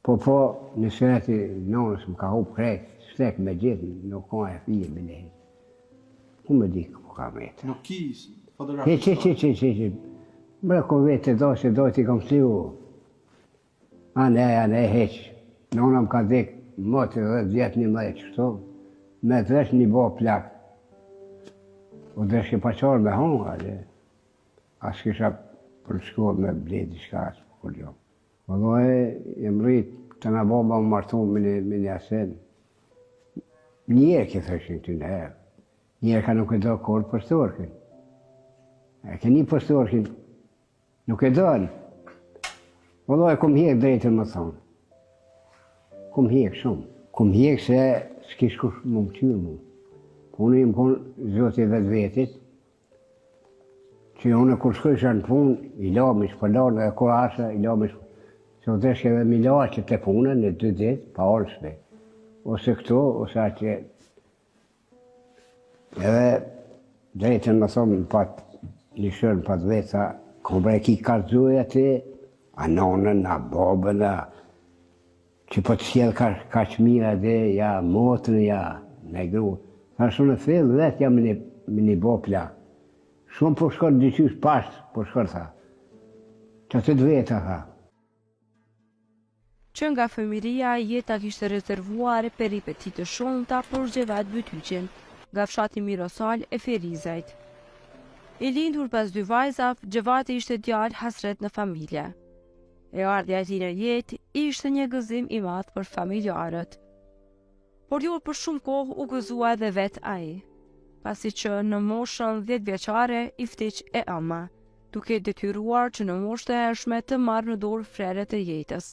Po, në sëreti nonës më ka hupë krejt, stek me gjithë, nuk ka e fije me lehe. Ku me di ku ka metë. Nuk ki fotografi? Që. Mërë ko vetë se do t'i kom sliu. Ane, heqë. Nona më ka dhekë, motë 10 vjetë 11 qështu, me dresh një bo plak. U dresh e paqarë me honga, as kisha për shkollë me bledi shka asë për kulljo. E më rritë të nga boba më martu me një asen. Njerë ke thëshin ty në herë. Njerë ka nuk e do korë për storkin. E ke një për storkin, nuk e donë. E kom hjek drejtën më thonë. Kom hjek shumë. Kom hjek se s'kish kush më më qyrë mu. Unë i më konë zotë i vetë vetit, që unë kur shkësha në punë, i lamish për larë dhe kur asha, i lamish se u deshke dhe milarë që të punën në 2 ditë, pa orëshme. Ose këto, ose aqe. Edhe drejtën më thonë në patë, lishërë në patë vetë, kom bre ki karzuj ati, a nonën, a babën, që po të sjellë ka qmira dhe, ja motën, ja me gru. Tha shumë në fillë vetë jam me një bo plak. Shumë po shkërë dyqysh pashtë, po shkërë tha. Që të veta tha. Që nga fëmiria jeta kishte rezervuar peripetit të shumta për Gjevat Bytyqin, nga fshati Mirosal e Ferizajt. I lindur pas 2 vajzave, Gjevati ishte djalë hasret në familje. E ardhja e tij në jetë ishte një gëzim i madh për familjarët. Por jo për shumë kohë u gëzua edhe vetë ai, pasi që në moshën 10 vjeçare i vdiq e ama, duke detyruar që në moshë të hershme të marrë në dorë freret e jetës.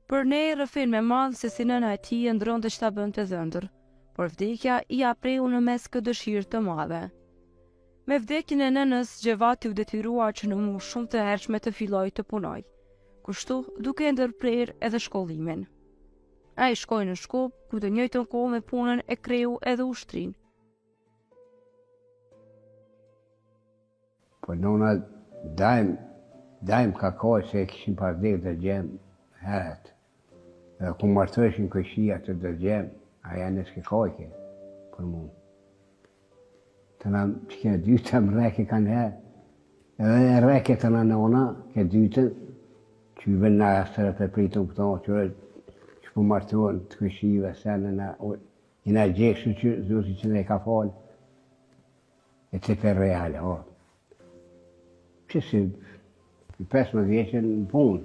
Për ne rrëfin me madhë se si nëna e tij ndronte që ta bënte dhëndër, por vdekja i apreu në mes këtë dëshirë të madhe. Me vdekjen e nënës, Gjevati u detyrua që në moshë shumë të hershme të filloj të punoj, kështu duke ndërprer edhe shkollimin. Ai shkoi në Shkup, ku të njëjtën kohë me punën e kreu edhe ushtrinë. Po nona dajmë ka kohë se kishim pas dhe të gjemë heret. Edhe ku martëshin këshia të dërgjem, aja nëske kojke për mu. Të në që kene dytëm reke kanë herë, edhe reke të në nona, ke dytën, që i vënë në asërët e pritën këto, që po martuën të këshive, se i në gjekëshu që zuti që ne ka falë, e të për reale, Që si, 15 vjeqën në punë,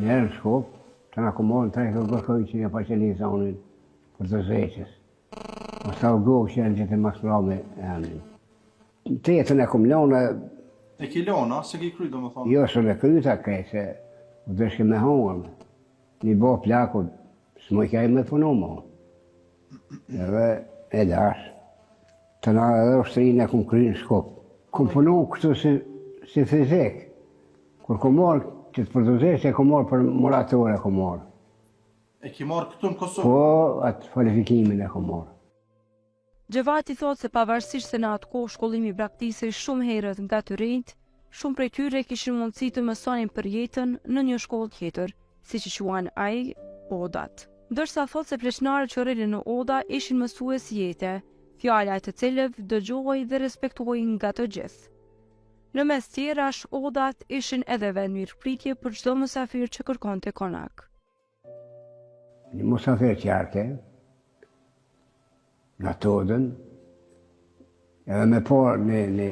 njerë në Shkup, të nga komorën 3 kërgërkoj që një paqeni zonin për të zeqës. Më sa u gohë që janë gjithë mas prame e amin. Të jetën e kom lona... E ki lona, se ki krytë, më thonë? Jo, së në kryta kej, se u dërshke me hongën. Një bo plaku, së më kaj me punu mo. Edhe e dash. Të nga edhe ushtrinë e kom kry në Shkup. Kom punu këtu si fizik. Kur kom morë, që të përdozesht e kom morë për moratore e kom morë. E ki morë këtu në Kosovë? Po, atë kvalifikimin e kom morë. Gjevati thot se pavarësisht se në atë kohë shkollimi praktisej shumë herët nga të rinjt, shumë prej tyre kishin mundësi të mësonin për jetën në një shkollë tjetër, si që quan ai Odat. Ndërsa thot se pleqnarët që rrinin në Oda ishin mësues jete, fjala e të cilëve dëgjohej dhe respektohej nga të gjithë. Në mes tjerash, Odat ishin edhe vend mirëpritje për çdo musafir që kërkonte konak. Një musafir qarke, në Todën, edhe me por në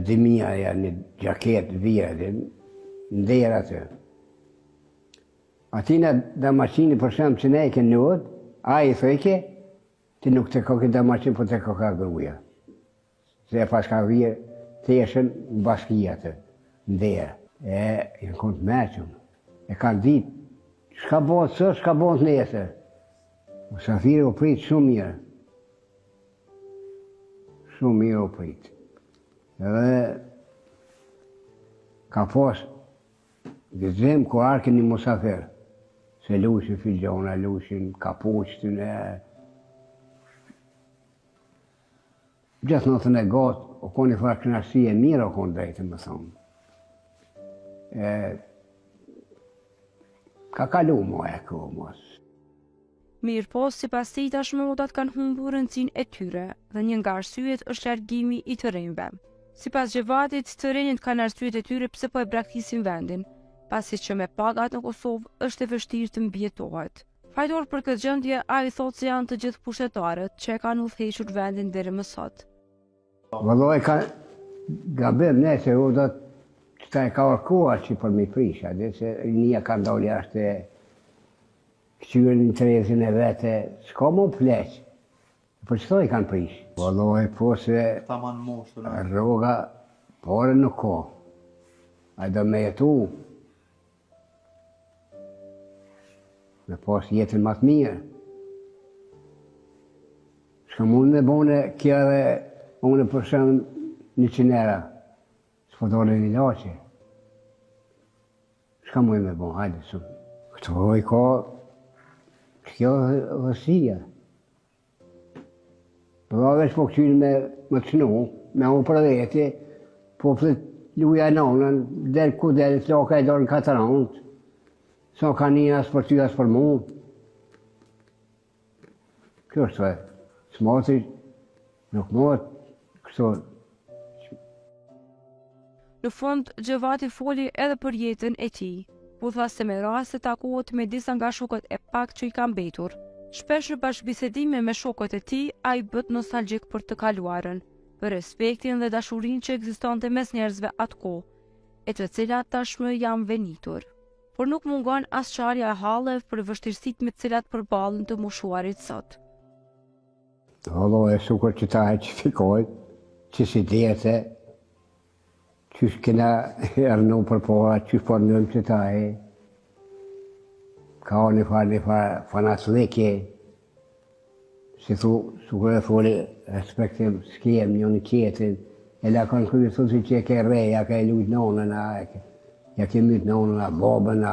dimia, një gjaket vjerë, në derë atë. Atina dhe maqini për shemë që ne e ke nëvët, a i thëjke, ti nuk të koke dhe maqin, po të koka gruja. Se pas ka vjerë, të jeshen në baskia të, në derë. Në kënë të meqëm. E kanë ditë, shka bëndë së, shka bëndë nesër. Musafiri u pritë shumë mirë. Shumë mirë u pritë. Edhe ka posë gëzim ku arke një musafir. Se lushin figjona, lushin kapuqtën e... Gjithë nëtën e gotë, o konë i farë knarësi e mirë o konë drejtë, më thonë. Ka kalu mo e ku mos. Mirë po, sipas tij tashmë modat kanë humbur rëndësinë e tyre dhe një nga arsyet është largimi i të rinjve. Sipas Xhevatit, të rinjt kanë arsyet e tyre pse po e braktisin vendin, pasi që me pagat në Kosovë është e vështirë të mbjetohet. Fajtor për këtë gjendje, ai thotë se janë të gjithë pushtetarët që e kanë udhëhequr vendin deri më sot. Vëlloj ka gabim nëse u do të ka orkuar që për mi prisha, dhe se rinja ka ndolli ashtë këqyrë në trezin e vete, s'ka mu pleq, për qëto i kanë prish. Vëlloj po se Ta manë moshtë, në. rroga pore nuk ka, a do me jetu, me pas jetën më të mirë. Shka mund me bone kja dhe unë për shumë 100 euro, s'po dole një laqe. Shka mund me bone, hajde shumë. Këto i ka, kjo hësia. Përra veç po këqyrë me të shnu, me unë për vete, po flet luja e nonën, del ku del, floka e dorën 4 anët, sa ka një as për ty as për mu. Kjo është e, smati nuk mot, kështu. Në fund, Xhevati foli edhe për jetën e tij. Po tha se me raste takohet me disa nga shokët e pak që i kanë mbetur. Shpesh në bashkëbisedime me shokët e tij, ai bëhet nostalgjik për të kaluarën, për respektin dhe dashurinë që ekzistonte mes njerëzve atkohë, e të cilat tashmë janë venitur. Por nuk mungon as çarja e hallëve për vështirësitë me të cilat përballen të moshuarit sot. Allo e sukur që ta e që fikoj, që si djete, qysh kena ernu për pora, qysh për nëmë që ta e, ka një farë fanatslike, si thu, sukur e foli, respektim, s'kiem një një qetin, e la kanë kërë thu si që e ke reja, ka e lujt nonën, ja ke myt nonën, babën,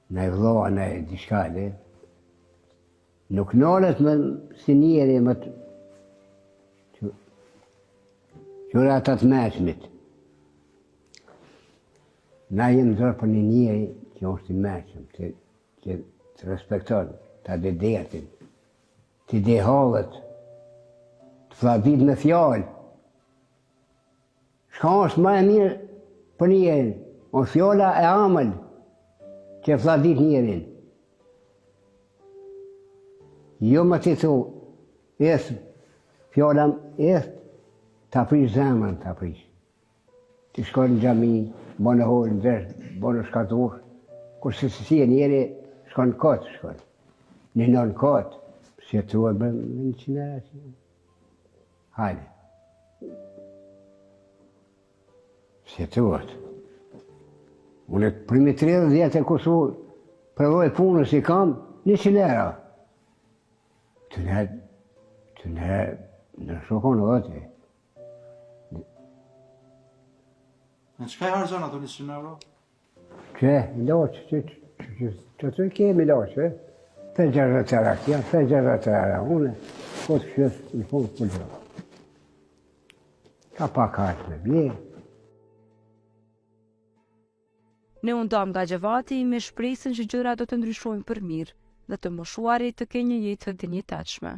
në e vloa, në e dishka, dhe. Nuk nërët me si njeri më të qëra ata të meqmit. Na jem zërë për një njeri që është i meqëm, që të respekton, të dhe dertin, të dhe halët, të fladit me fjallë. Shka është ma e mirë për njerin, o fjalla e amël që e fladit njerin. Jo më të thu, esë, fjalla esë, të aprish zemën, të aprish. Të shkojnë në gjami, bënë holë, në dresh, bënë shkatur, kurse si e njeri, shkojnë në kotë, shkojnë. Në në kotë, si e tuaj bërë në 100 euro. Hajde. Si e tuaj. Unë primi 30 vjetë e Kosovë, përvoj punës i kam, 100 euro. Të në shokon oti. Në qëka i harëzën ato 100 euro? Që, ilaqë, që të kemi ilaqë, 5-6 euro kja, 5-6 euro, unë, po të kështë në punë për gjë. Ka pa kajtë me bje. Ne u ndam nga Xhevati me shpresën që gjërat do të ndryshojnë për mirë dhe të moshuarit të kenë një jetë të dinjitatshme.